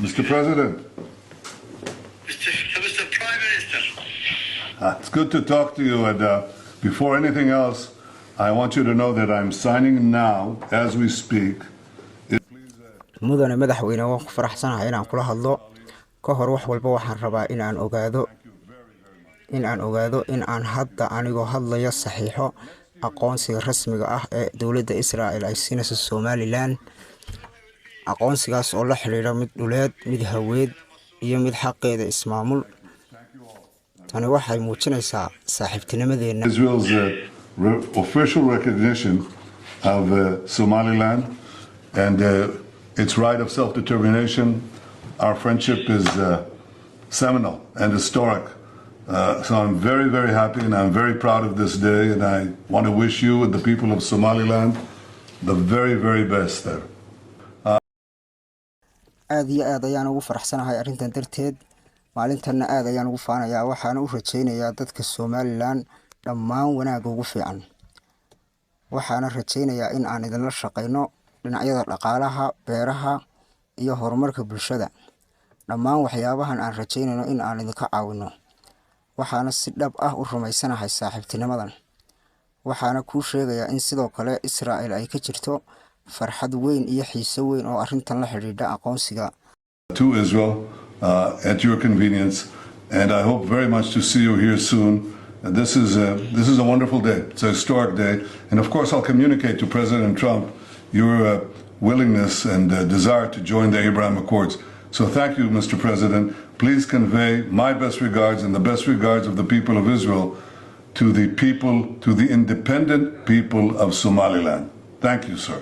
Mr. President. Mr. Prime Minister. It's good to talk to you. And before anything else, I want you to know that I'm signing now, as we speak. mudane madaxweyne waan ku faraxsanahay inaan kula hadlo ka hor wax walba waxaan rabaa in aan ogaado in aan hadda anigoo hadlaya saxiixo aqoonsiga rasmiga ah ee dowladda Israa'iil ay siinayso Somaliland aqoonsigaas oo la xiriira mid dhuleed mid haweed iyo mid xaqeeda ismaamul tani waxay muujinaysaa saaxiibtinimadeena Israel's official recognition of Somaliland and its right of self-determination. Our friendship is seminal and historic. So I'm very, very happy and I'm very proud of this day, and I want to wish you and the people of Somaliland the very, very best there. aad iyo aad ayaan ugu faraxsanahay arrintan darteed maalintanna aad ayaan ugu faanayaa waxaana u rajaynayaa dadka Somaliland dhammaan wanaag ugu fiican waxaana rajaynayaa in aan idinla shaqeyno dhinacyada dhaqaalaha beeraha iyo horumarka bulshada dhammaan waxyaabahan aan rajaynayno in aan idinka caawino waxaana si dhab ah u rumaysanahay saaxiibtinimadan waxaana ku sheegayaa in sidoo kale Israa'iil ay ka jirto farxad weyn iyo xiiso weyn oo arrintan la xiriirta aqoonsiga to Israel at your convenience, and I hope very much to see you here soon. This is a wonderful day. It's a historic day, and of course I'll communicate to President Trump your willingness and desire to join the Abraham Accords. So thank you, Mr. President. Please convey my best regards and the best regards of the people of Israel to the independent people of Somaliland. Thank you, sir.